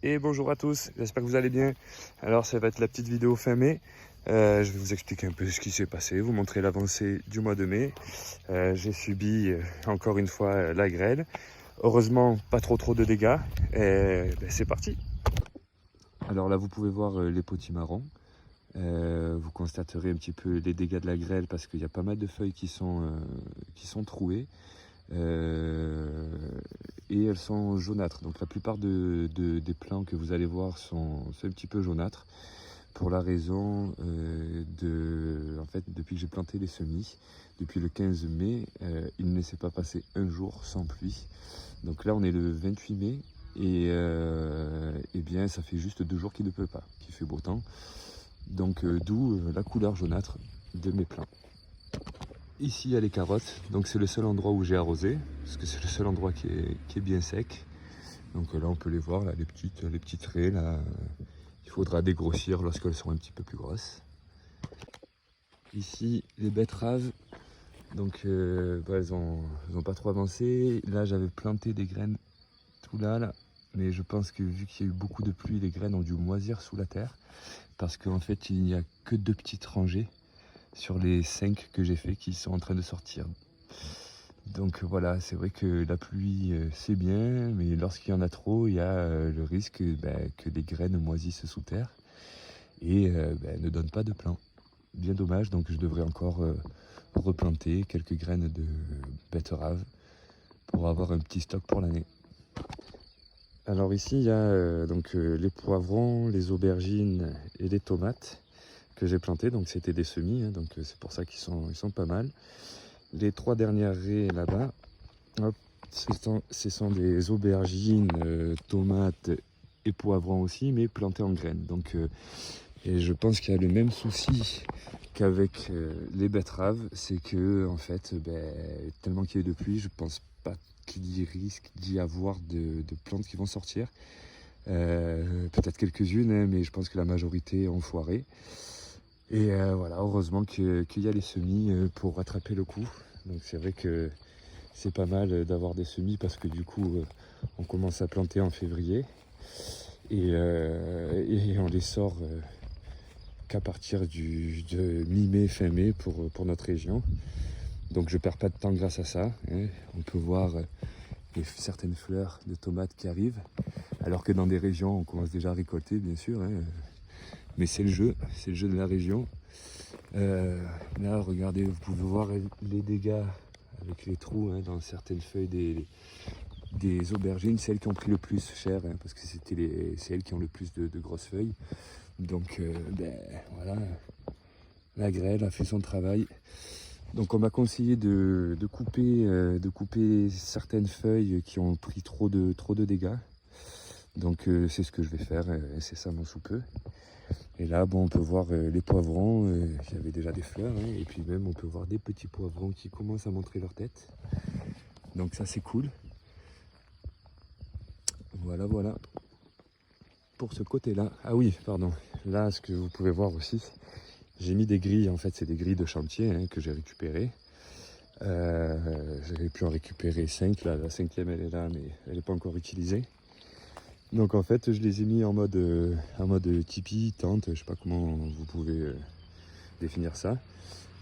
Et bonjour à tous, j'espère que vous allez bien. Alors ça va être la petite vidéo fin mai. Je vais vous expliquer un peu ce qui s'est passé, vous montrer l'avancée du mois de mai. J'ai subi encore une fois la grêle. Heureusement pas trop de dégâts. Et c'est parti. Alors là vous pouvez voir les potimarrons. Vous constaterez un petit peu les dégâts de la grêle parce qu'il y a pas mal de feuilles qui sont trouées. Et elles sont jaunâtres. Donc la plupart des plants que vous allez voir sont un petit peu jaunâtres pour la raison en fait, depuis que j'ai planté les semis, depuis le 15 mai, il ne s'est pas passé un jour sans pluie. Donc là on est le 28 mai et bien ça fait juste 2 jours qu'il ne pleut pas, qu'il fait beau temps. Donc d'où la couleur jaunâtre de mes plants. Ici il y a les carottes, donc c'est le seul endroit où j'ai arrosé, parce que c'est le seul endroit qui est bien sec. Donc là on peut les voir, là, les petits traits, là, il faudra dégrossir lorsqu'elles seront un petit peu plus grosses. Ici les betteraves, donc elles ont pas trop avancé. Là j'avais planté des graines tout là, mais je pense que vu qu'il y a eu beaucoup de pluie, les graines ont dû moisir sous la terre, parce qu'en fait il n'y a que 2 petites rangées sur les 5 que j'ai fait qui sont en train de sortir. Donc voilà, c'est vrai que la pluie c'est bien, mais lorsqu'il y en a trop, il y a le risque que les graines moisissent sous terre et ne donnent pas de plants. Bien dommage, donc je devrais encore replanter quelques graines de betterave pour avoir un petit stock pour l'année. Alors ici il y a les poivrons, les aubergines et les tomates que j'ai plantés, donc c'était des semis, hein, donc c'est pour ça qu'ils sont pas mal. Les 3 dernières raies là-bas, ce sont des aubergines, tomates et poivrons aussi, mais plantés en graines. Donc, et je pense qu'il y a le même souci qu'avec les betteraves, c'est que en fait, tellement qu'il y a de pluie, je pense pas qu'il y risque d'y avoir de plantes qui vont sortir. Peut-être quelques-unes, hein, mais je pense que la majorité ont foiré. Et voilà, heureusement qu'il y a les semis pour rattraper le coup. Donc c'est vrai que c'est pas mal d'avoir des semis parce que du coup on commence à planter en février et on les sort qu'à partir de mi-mai, fin mai pour notre région. Donc je perds pas de temps grâce à ça, hein. On peut voir certaines fleurs de tomates qui arrivent, alors que dans des régions on commence déjà à récolter bien sûr, hein. Mais c'est le jeu de la région. Là regardez, vous pouvez voir les dégâts avec les trous, hein, dans certaines feuilles des aubergines, celles qui ont pris le plus cher, hein, parce que c'est elles qui ont le plus de grosses feuilles. Donc voilà, la grêle a fait son travail. Donc on m'a conseillé de couper certaines feuilles qui ont pris trop de dégâts. Donc c'est ce que je vais faire, c'est ça mon sous-peu. Et là, bon, on peut voir les poivrons, il y avait déjà des fleurs, hein, et puis même on peut voir des petits poivrons qui commencent à montrer leur tête. Donc ça c'est cool. Voilà. Pour ce côté-là. Ah oui, pardon. Là, ce que vous pouvez voir aussi, j'ai mis des grilles, en fait c'est des grilles de chantier, hein, que j'ai récupérées. J'avais pu en récupérer 5, là, la 5e elle est là, mais elle n'est pas encore utilisée. Donc en fait je les ai mis en mode tipi, tente, je sais pas comment vous pouvez définir ça.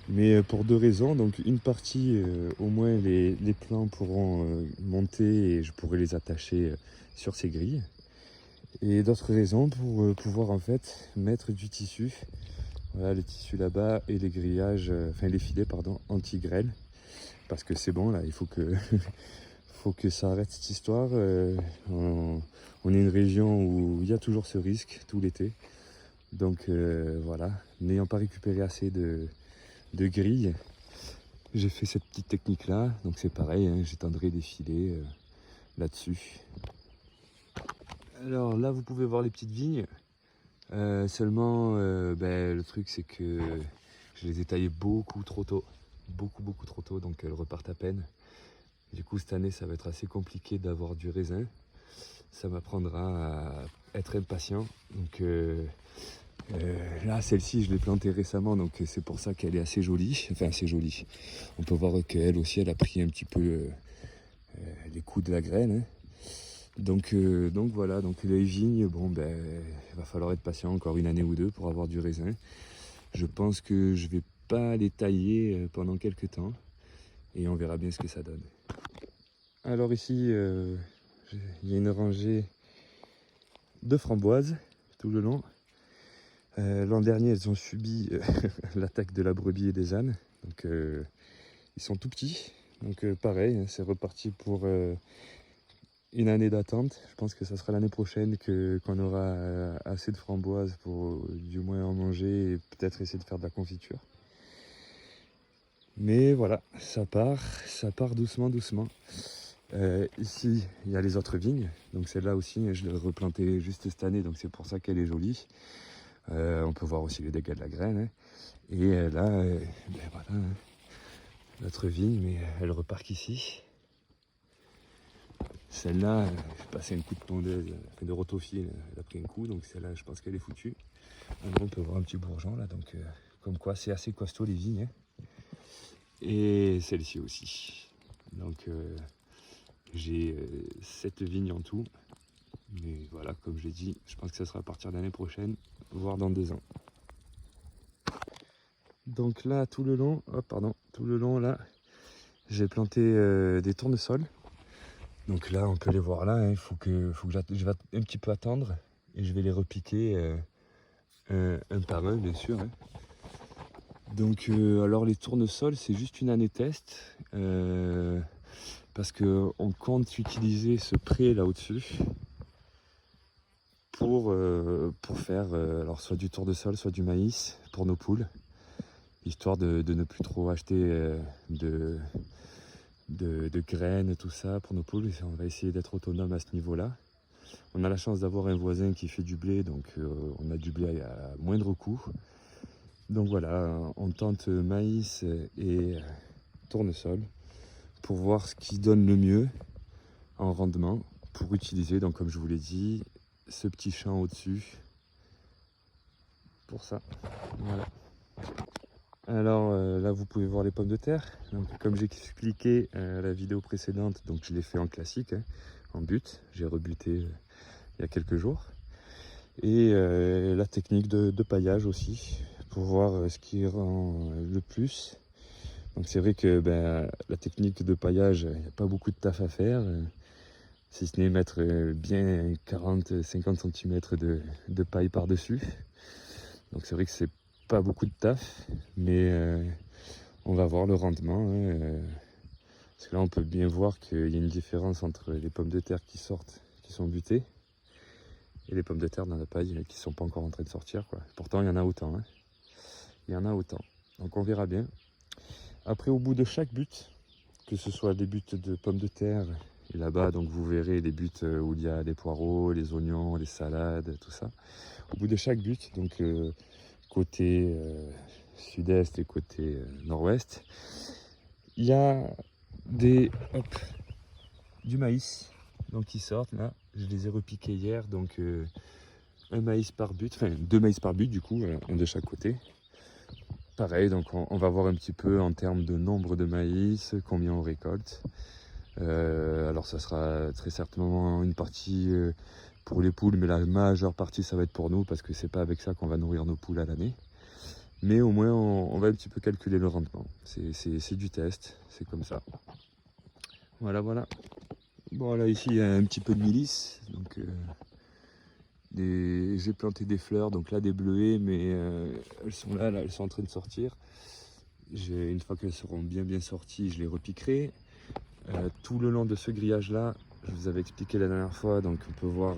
Mais pour 2 raisons, donc une partie au moins les plants pourront monter et je pourrai les attacher sur ces grilles. Et d'autres raisons pour pouvoir en fait mettre du tissu. Voilà le tissu là-bas et les grillages, les filets pardon, anti-grêle. Parce que c'est bon là, il faut que faut que ça arrête cette histoire. On est une région où il y a toujours ce risque tout l'été. Donc voilà, n'ayant pas récupéré assez de grilles, j'ai fait cette petite technique là. Donc c'est pareil, hein, j'étendrai des filets là-dessus. Alors là vous pouvez voir les petites vignes. Seulement le truc c'est que je les ai taillées beaucoup trop tôt. Beaucoup trop tôt, donc elles repartent à peine. Du coup cette année ça va être assez compliqué d'avoir du raisin. Ça m'apprendra à être impatient. Donc là celle-ci je l'ai plantée récemment, donc c'est pour ça qu'elle est assez jolie. Enfin assez jolie. On peut voir qu'elle aussi elle a pris un petit peu les coups de la graine, hein. Donc voilà, donc les vignes, bon ben il va falloir être patient encore une année ou deux pour avoir du raisin. Je pense que je vais pas les tailler pendant quelques temps et on verra bien ce que ça donne. Alors ici, il y a une rangée de framboises tout le long. L'an dernier, elles ont subi l'attaque de la brebis et des ânes. Donc ils sont tout petits. Donc pareil, c'est reparti pour une année d'attente. Je pense que ça sera l'année prochaine qu'on aura assez de framboises pour du moins en manger et peut-être essayer de faire de la confiture. Mais voilà, ça part doucement, doucement. Ici, il y a les autres vignes. Donc celle-là aussi, je l'ai replantée juste cette année, donc c'est pour ça qu'elle est jolie. On peut voir aussi les dégâts de la graine. Hein. Et là, ben voilà, hein, notre vigne, mais elle repart qu'ici. Celle-là, j'ai passé un coup de tondeuse, de rotofil, elle a pris un coup, donc celle-là, je pense qu'elle est foutue. Alors, on peut voir un petit bourgeon là, donc comme quoi c'est assez costaud les vignes. Hein. Et celle-ci aussi. Donc j'ai 7 vignes en tout. Mais voilà, comme j'ai dit, je pense que ça sera à partir de l'année prochaine, voire dans 2 ans. Donc là, tout le long là, j'ai planté des tournesols. Donc là, on peut les voir là, hein. Il faut que je vais un petit peu attendre et je vais les repiquer un par un, bien sûr. Hein. Donc alors les tournesols, c'est juste une année test parce qu'on compte utiliser ce pré là au-dessus pour faire alors soit du tournesol, soit du maïs pour nos poules, histoire de ne plus trop acheter de graines, tout ça pour nos poules. On va essayer d'être autonome à ce niveau-là. On a la chance d'avoir un voisin qui fait du blé, donc on a du blé à moindre coût. Donc voilà, on tente maïs et tournesol pour voir ce qui donne le mieux en rendement pour utiliser, donc comme je vous l'ai dit, ce petit champ au-dessus pour ça. Voilà. Alors là vous pouvez voir les pommes de terre. Donc, comme j'ai expliqué à la vidéo précédente, donc je l'ai fait en classique, hein, en but. J'ai rebuté il y a quelques jours. Et la technique de paillage aussi, pour voir ce qui rend le plus. Donc c'est vrai que la technique de paillage, il n'y a pas beaucoup de taf à faire, si ce n'est mettre bien 40-50 cm de paille par-dessus. Donc c'est vrai que c'est pas beaucoup de taf, mais on va voir le rendement. Hein, parce que là on peut bien voir qu'il y a une différence entre les pommes de terre qui sortent, qui sont butées, et les pommes de terre dans la paille qui ne sont pas encore en train de sortir, quoi. Pourtant il y en a autant. Hein. Il y en a autant. Donc on verra bien. Après, au bout de chaque but, que ce soit des buts de pommes de terre, et là-bas, donc vous verrez les buts où il y a les poireaux, les oignons, les salades, tout ça. Au bout de chaque but, donc côté sud-est et côté nord-ouest, il y a du maïs donc qui sortent là. Je les ai repiqués hier, donc un maïs par but, enfin 2 maïs par but du coup, un de chaque côté. Pareil, donc on va voir un petit peu en termes de nombre de maïs, combien on récolte. Alors ça sera très certainement une partie pour les poules, mais la majeure partie ça va être pour nous parce que c'est pas avec ça qu'on va nourrir nos poules à l'année. Mais au moins on va un petit peu calculer le rendement. C'est du test, c'est comme ça. Voilà, voilà. Bon là ici il y a un petit peu de milice, donc j'ai planté des fleurs, donc là des bleuets, mais elles sont là, elles sont en train de sortir. Une fois qu'elles seront bien sorties, je les repiquerai. Tout le long de ce grillage là, je vous avais expliqué la dernière fois, donc on peut voir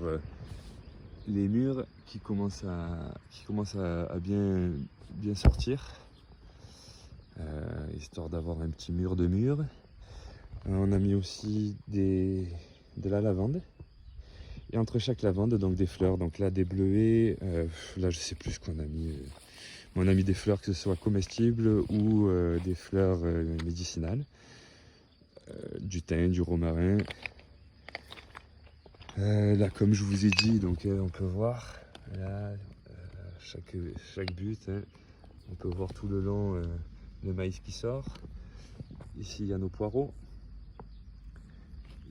les murs qui commencent à bien sortir, histoire d'avoir un petit mur de mur. On a mis aussi de la lavande. Et entre chaque lavande, donc des fleurs, donc là des bleuets, là je sais plus ce qu'on a mis. On a mis des fleurs que ce soit comestibles ou des fleurs médicinales, du thym, du romarin. Là comme je vous ai dit, donc on peut voir là chaque but, hein, on peut voir tout le long le maïs qui sort. Ici il y a nos poireaux,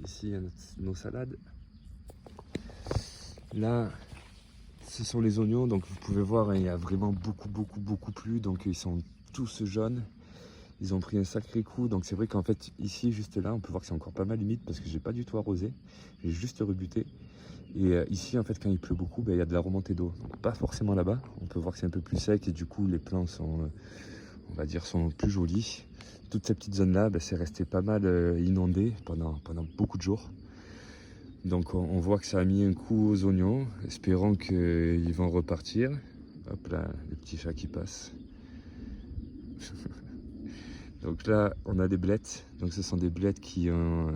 ici il y a nos salades. Là, ce sont les oignons, donc vous pouvez voir, hein, il y a vraiment beaucoup plu, donc ils sont tous jaunes. Ils ont pris un sacré coup, donc c'est vrai qu'en fait ici, juste là, on peut voir que c'est encore pas mal humide parce que j'ai pas du tout arrosé, j'ai juste rebuté. Et ici, en fait, quand il pleut beaucoup, il y a de la remontée d'eau. Donc pas forcément là-bas, on peut voir que c'est un peu plus sec et du coup les plants sont, on va dire, sont plus jolis. Toute cette petite zone-là, c'est resté pas mal inondé pendant beaucoup de jours. Donc on voit que ça a mis un coup aux oignons, espérant qu'ils vont repartir. Hop là, le petit chat qui passe. Donc là, on a des blettes. Donc ce sont des blettes qui ont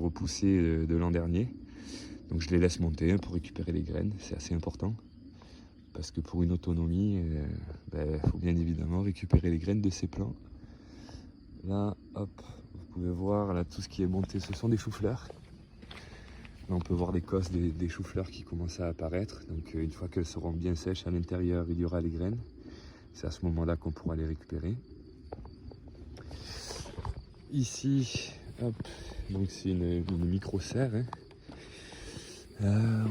repoussé de l'an dernier. Donc je les laisse monter pour récupérer les graines, c'est assez important. Parce que pour une autonomie, il faut bien évidemment récupérer les graines de ces plants. Là, hop, vous pouvez voir là tout ce qui est monté, ce sont des choux-fleurs. Là, on peut voir les cosses des choux-fleurs qui commencent à apparaître. Donc une fois qu'elles seront bien sèches à l'intérieur, il y aura les graines. C'est à ce moment-là qu'on pourra les récupérer. Ici, hop, donc c'est une micro-serre. Hein.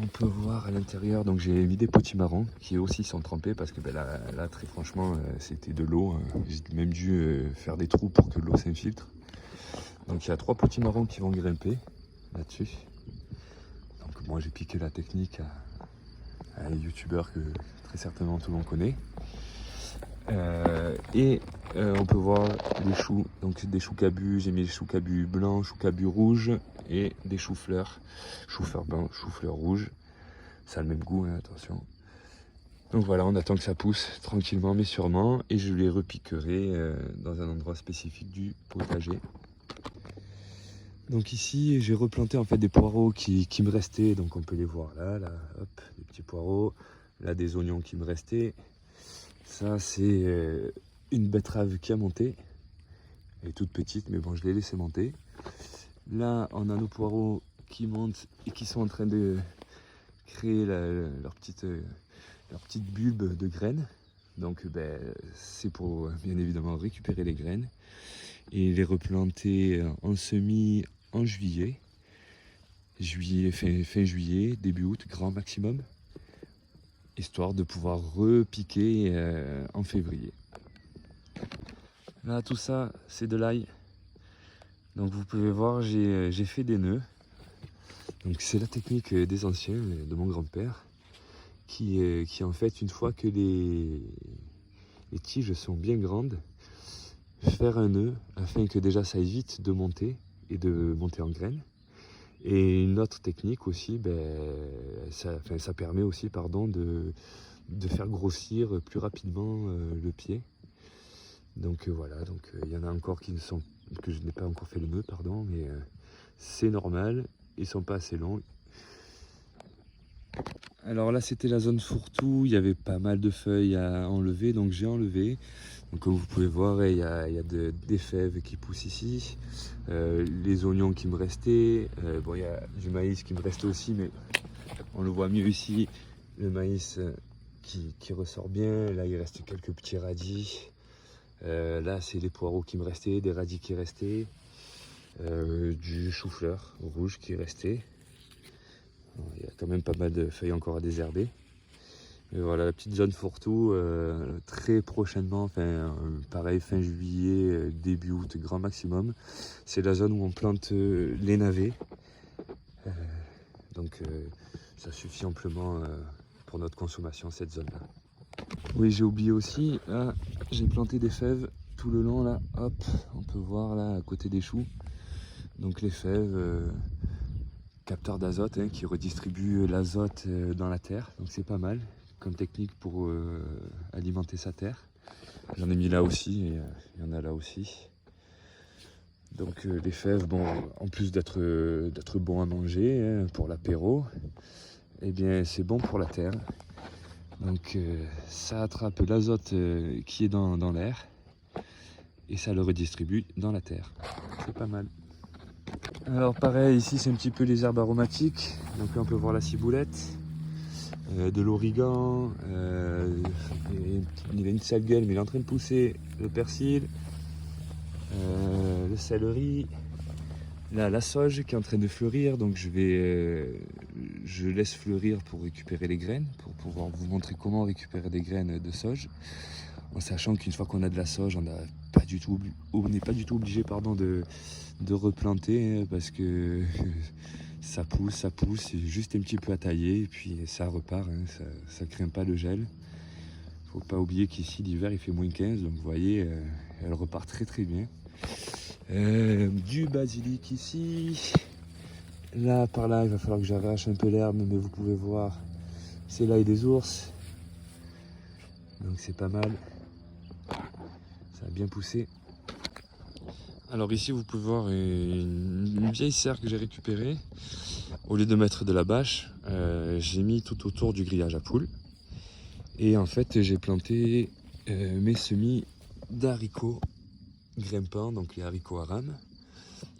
On peut voir à l'intérieur, donc j'ai mis des potimarrons qui aussi sont trempés parce que là très franchement c'était de l'eau. Hein. J'ai même dû faire des trous pour que l'eau s'infiltre. Donc il y a 3 potimarrons qui vont grimper là-dessus. Donc moi j'ai piqué la technique à un youtubeur que très certainement tout le monde connaît. On peut voir les choux, donc des choux cabus, j'ai mis des choux cabus blancs, choux cabus rouges et des choux-fleurs blancs, choux-fleurs rouges. Ça a le même goût, hein, attention. Donc voilà, on attend que ça pousse tranquillement mais sûrement et je les repiquerai dans un endroit spécifique du potager. Donc ici j'ai replanté en fait des poireaux qui me restaient, donc on peut les voir là, hop, des petits poireaux, là des oignons qui me restaient. Ça c'est une betterave qui a monté, elle est toute petite mais bon je l'ai laissé monter. Là on a nos poireaux qui montent et qui sont en train de créer leur petite bulbe de graines. Donc c'est pour bien évidemment récupérer les graines et les replanter en semis en juillet. Fin juillet, début août, grand maximum, histoire de pouvoir repiquer en février. Là tout ça c'est de l'ail. Donc vous pouvez voir j'ai fait des nœuds. Donc c'est la technique des anciens, de mon grand-père, qui en fait une fois que les tiges sont bien grandes, faire un nœud afin que déjà ça évite de monter et de monter en graines. Et une autre technique aussi, ça permet aussi de faire grossir plus rapidement le pied. Donc voilà, il y en a encore que je n'ai pas encore fait le nœud, pardon, mais c'est normal, ils sont pas assez longs. Alors là c'était la zone fourre-tout, il y avait pas mal de feuilles à enlever, donc j'ai enlevé. Donc comme vous pouvez voir, il y a des fèves qui poussent ici, les oignons qui me restaient, il y a du maïs qui me restait aussi, mais on le voit mieux ici, le maïs qui ressort bien. Là il reste quelques petits radis, là c'est les poireaux qui me restaient, des radis qui restaient, du chou-fleur rouge qui restait. Il y a quand même pas mal de feuilles encore à désherber. Et voilà la petite zone fourre-tout, très prochainement, pareil fin juillet, début août, grand maximum. C'est la zone où on plante les navets. Ça suffit amplement pour notre consommation, cette zone-là. Oui, j'ai oublié aussi, là, j'ai planté des fèves tout le long, là, hop, on peut voir là à côté des choux. Donc les fèves, capteurs d'azote qui redistribuent l'azote dans la terre, donc c'est pas mal comme technique pour alimenter sa terre. J'en ai mis là aussi et il y en a là aussi. Donc les fèves, en plus d'être bon à manger pour l'apéro, eh bien c'est bon pour la terre. Donc ça attrape l'azote qui est dans l'air et ça le redistribue dans la terre. C'est pas mal. Alors pareil, ici c'est un petit peu les herbes aromatiques. Donc là on peut voir la ciboulette, de l'origan, il a une sale gueule mais il est en train de pousser, le persil, le céleri, Là, la sauge qui est en train de fleurir, donc je laisse fleurir pour récupérer les graines, pour pouvoir vous montrer comment récupérer des graines de sauge, en sachant qu'une fois qu'on a de la sauge, on n'est pas du tout obligé de replanter, hein, parce que ça pousse, c'est juste un petit peu à tailler, et puis ça repart, hein, ça craint pas le gel. Faut pas oublier qu'ici l'hiver il fait -15, donc vous voyez, elle repart très bien. Du basilic ici. Là, par là, il va falloir que j'arrache un peu l'herbe, mais vous pouvez voir, c'est l'ail des ours. Donc c'est pas mal. Ça a bien poussé. Alors ici, vous pouvez voir une vieille serre que j'ai récupérée. Au lieu de mettre de la bâche, j'ai mis tout autour du grillage à poules. Et en fait, j'ai planté mes semis d'haricots grimpants, donc les haricots à rames.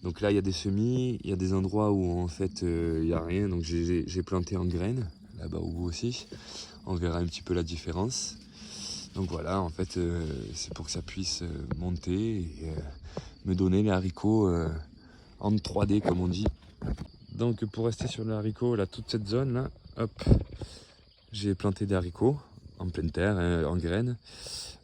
Donc là, il y a des semis, il y a des endroits où en fait il n'y a rien, donc j'ai planté en graines, là-bas au bout aussi. On verra un petit peu la différence. Donc voilà, en fait, c'est pour que ça puisse monter et me donner les haricots en 3D, comme on dit. Donc pour rester sur les haricots, là, toute cette zone là, hop, j'ai planté des haricots en pleine terre, hein, en graines.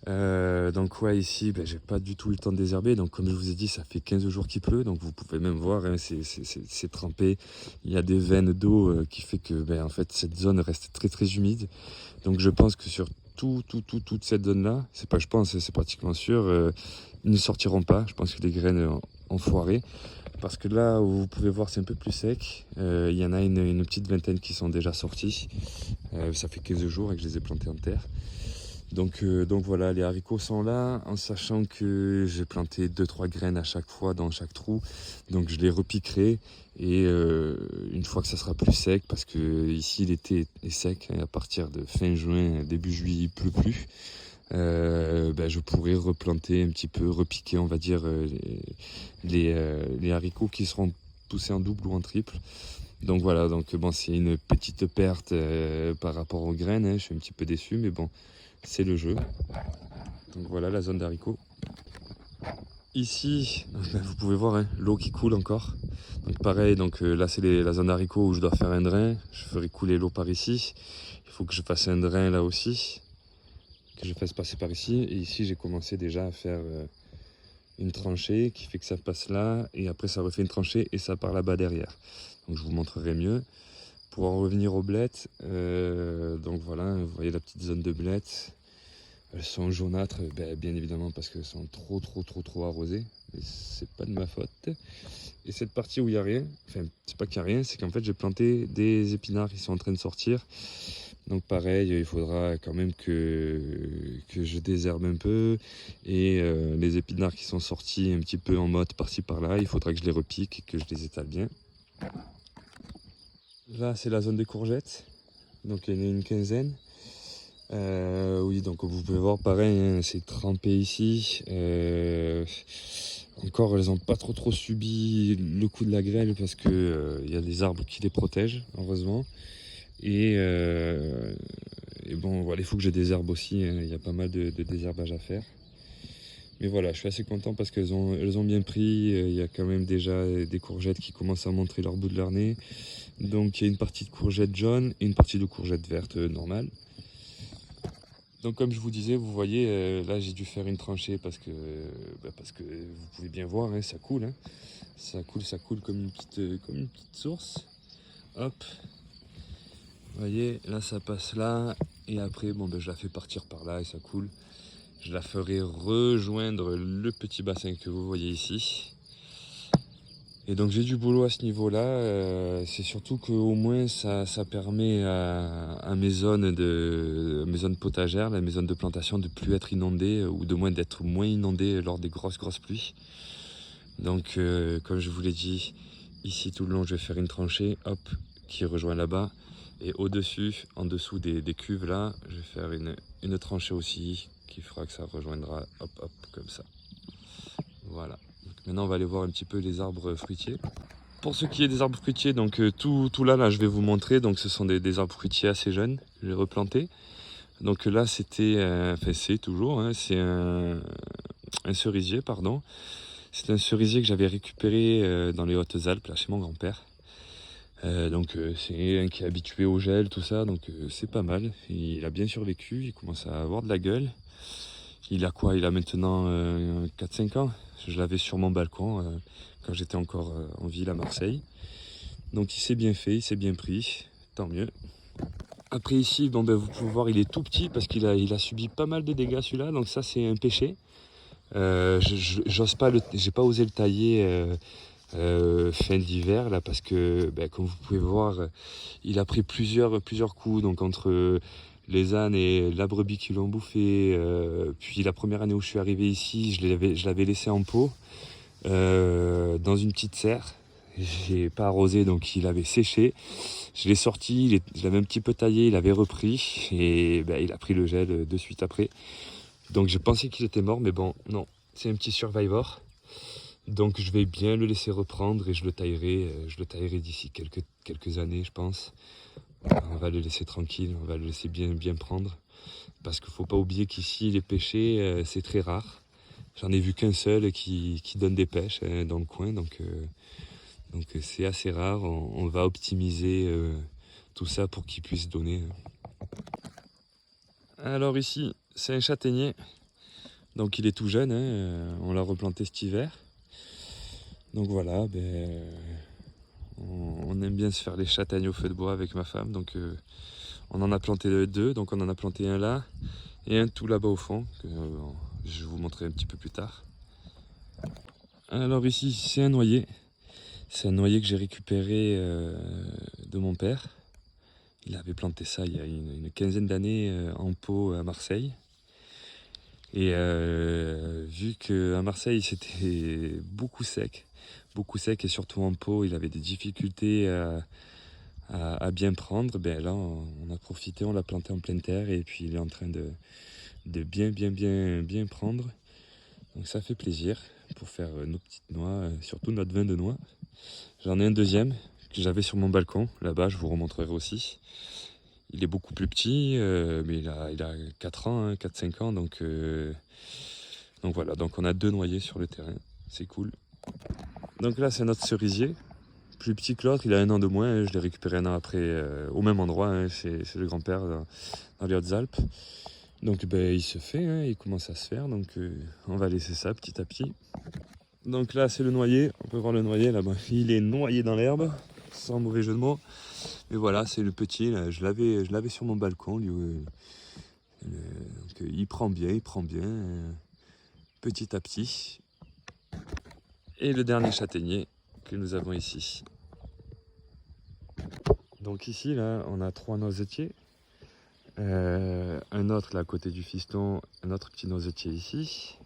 Donc ouais, ici j'ai pas du tout eu le temps de désherber, donc comme je vous ai dit, ça fait 15 jours qu'il pleut, donc vous pouvez même voir, hein, c'est trempé, il y a des veines d'eau qui fait que en fait cette zone reste très humide. Donc je pense que sur toute cette zone là, c'est pas je pense, c'est pratiquement sûr, ils ne sortiront pas. Je pense que les graines ont foiré, parce que là où vous pouvez voir c'est un peu plus sec, il y en a une petite vingtaine qui sont déjà sortis. Ça fait 15 jours et que je les ai plantés en terre. Donc voilà, les haricots sont là, en sachant que j'ai planté 2-3 graines à chaque fois dans chaque trou. Donc je les repiquerai, et une fois que ça sera plus sec, parce que ici l'été est sec, hein, à partir de fin juin, début juillet, il pleut plus. Je pourrais replanter un petit peu, repiquer on va dire les haricots qui seront poussés en double ou en triple. Donc voilà, donc bon, c'est une petite perte par rapport aux graines, hein, je suis un petit peu déçu, mais bon, c'est le jeu. Donc voilà la zone d'haricots. Ici, vous pouvez voir, hein, l'eau qui coule encore. Donc pareil, donc là c'est la zone d'haricots où je dois faire un drain. Je ferai couler l'eau par ici. Il faut que je fasse un drain là aussi, que je fasse passer par ici. Et ici j'ai commencé déjà à faire une tranchée qui fait que ça passe là, et après ça refait une tranchée et ça part là-bas derrière. Donc je vous montrerai mieux. Pour en revenir aux blettes, donc voilà, vous voyez la petite zone de blettes. Elles sont jaunâtres, bien évidemment parce qu'elles sont trop arrosées, mais c'est pas de ma faute. Et cette partie où il n'y a rien, enfin c'est pas qu'il n'y a rien, c'est qu'en fait j'ai planté des épinards qui sont en train de sortir. Donc pareil, il faudra quand même que je désherbe un peu, et les épinards qui sont sortis un petit peu en mode par-ci par-là, il faudra que je les repique et que je les étale bien. Là c'est la zone des courgettes, donc il y en a une quinzaine. Oui, donc vous pouvez voir pareil, hein, c'est trempé ici. Encore elles n'ont pas trop subi le coup de la grêle, parce que y a des arbres qui les protègent, heureusement. Et bon voilà, il faut que je désherbe aussi, hein, il y a pas mal de désherbage à faire. Mais voilà, je suis assez content parce qu'elles ont bien pris. Il y a quand même déjà des courgettes qui commencent à montrer leur bout de leur nez. Donc il y a une partie de courgettes jaunes et une partie de courgettes vertes normales. Donc comme je vous disais, vous voyez, là j'ai dû faire une tranchée parce que vous pouvez bien voir, hein, ça coule. Hein. Ça coule comme une petite source. Hop. Vous voyez, là ça passe là. Et après, bon, je la fais partir par là et ça coule. Je la ferai rejoindre le petit bassin que vous voyez ici. Et donc j'ai du boulot à ce niveau-là. C'est surtout qu'au moins ça permet à mes zones potagères, mes zones de plantation, de plus être inondées, ou de moins d'être moins inondées lors des grosses pluies. Donc comme je vous l'ai dit, ici tout le long je vais faire une tranchée, hop, qui rejoint là-bas. Et au-dessus, en dessous des cuves là, je vais faire une tranchée aussi, qui fera que ça rejoindra, hop, comme ça. Voilà. Maintenant on va aller voir un petit peu les arbres fruitiers. Pour ce qui est des arbres fruitiers, donc tout là je vais vous montrer. Donc ce sont des arbres fruitiers assez jeunes que j'ai replantés. Donc là c'était, c'est toujours, hein, c'est un cerisier, pardon. C'est un cerisier que j'avais récupéré dans les Hautes-Alpes, là, chez mon grand-père. C'est un qui est habitué au gel, tout ça, donc c'est pas mal. Il a bien survécu, il commence à avoir de la gueule. Il a quoi? Il a maintenant 4-5 ans. Je l'avais sur mon balcon quand j'étais encore en ville à Marseille. Donc il s'est bien fait, il s'est bien pris, tant mieux. Après ici, bon, ben, vous pouvez voir, il est tout petit parce qu'il a subi pas mal de dégâts celui-là, donc ça c'est un péché. J'ai pas osé le tailler fin d'hiver là parce que, ben, comme vous pouvez voir, il a pris plusieurs coups, donc entre les ânes et la brebis qui l'ont bouffé. Puis la première année où je suis arrivé ici, je l'avais laissé en pot dans une petite serre. J'ai pas arrosé, donc il avait séché. Je l'ai sorti, je l'avais un petit peu taillé, il avait repris et ben, il a pris le gel de suite après. Donc je pensais qu'il était mort, mais bon, non, c'est un petit survivor. Donc je vais bien le laisser reprendre et je le taillerai d'ici quelques années, je pense. On va le laisser tranquille, on va le laisser bien prendre. Parce qu'il ne faut pas oublier qu'ici, les pêchers, c'est très rare. J'en ai vu qu'un seul qui donne des pêches dans le coin, donc c'est assez rare. On va optimiser tout ça pour qu'il puisse donner. Alors ici, c'est un châtaignier. Donc il est tout jeune, hein, on l'a replanté cet hiver. Donc voilà, ben, on aime bien se faire les châtaignes au feu de bois avec ma femme. Donc on en a planté 2, donc on en a planté un là et un tout là-bas au fond, que je vous montrerai un petit peu plus tard. Alors ici, c'est un noyer. C'est un noyer que j'ai récupéré de mon père. Il avait planté ça il y a une quinzaine d'années en pot à Marseille. Et vu qu'à Marseille c'était beaucoup sec et surtout en pot, il avait des difficultés à bien prendre, ben là on a profité, on l'a planté en pleine terre et puis il est en train de bien prendre. Donc ça fait plaisir pour faire nos petites noix, surtout notre vin de noix. J'en ai un deuxième que j'avais sur mon balcon, là-bas, je vous remontrerai aussi. Il est beaucoup plus petit, mais il a 4 ans, hein, 4-5 ans, donc voilà, donc on a 2 noyers sur le terrain, c'est cool. Donc là c'est notre cerisier, plus petit que l'autre, il a 1 an de moins, hein, je l'ai récupéré 1 an après au même endroit, hein, chez le grand-père dans les Hautes-Alpes. Donc ben, il se fait, hein, il commence à se faire, donc on va laisser ça petit à petit. Donc là c'est le noyer, on peut voir le noyer là-bas, il est noyé dans l'herbe, sans mauvais jeu de mots. Mais voilà, c'est le petit, là, je l'avais sur mon balcon, donc, il prend bien, petit à petit. Et le dernier châtaignier que nous avons ici. Donc ici, là, on a 3 noisetiers. Un autre là à côté du fiston, un autre petit noisetier ici.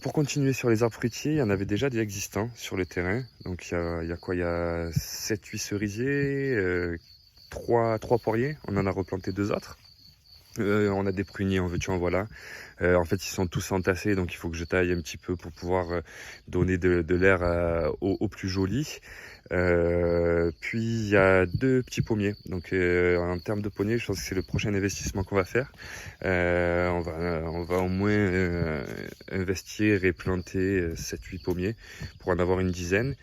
Pour continuer sur les arbres fruitiers, il y en avait déjà des existants sur le terrain. Donc il y a quoi? Il y a 7-8 cerisiers, 3 poiriers. On en a replanté 2 autres. On a des pruniers, en veux-tu en voilà. En fait, ils sont tous entassés, donc il faut que je taille un petit peu pour pouvoir donner de l'air aux plus jolis. Puis il y a 2 petits pommiers. Donc en termes de pommiers, je pense que c'est le prochain investissement qu'on va faire. On va au moins investir et planter 7-8 pommiers pour en avoir une dizaine.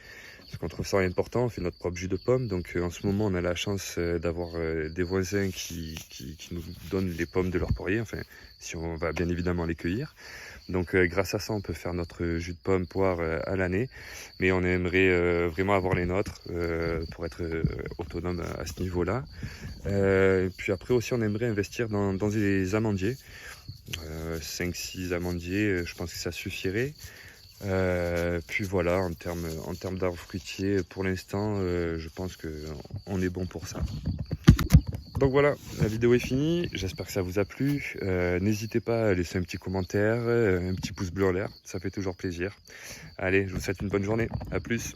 Parce qu'on trouve ça important, on fait notre propre jus de pomme. Donc en ce moment, on a la chance d'avoir des voisins qui nous donnent les pommes de leur poirier. Enfin, si on va bien évidemment les cueillir. Donc grâce à ça, on peut faire notre jus de pomme poire à l'année. Mais on aimerait vraiment avoir les nôtres pour être autonome à ce niveau-là. Puis après aussi, on aimerait investir dans des amandiers. 5-6 amandiers, je pense que ça suffirait. Puis voilà, en termes d'arbres fruitiers, pour l'instant, je pense qu'on est bon pour ça. Donc voilà, la vidéo est finie, j'espère que ça vous a plu. N'hésitez pas à laisser un petit commentaire, un petit pouce bleu en l'air, ça fait toujours plaisir. Allez, je vous souhaite une bonne journée, à plus.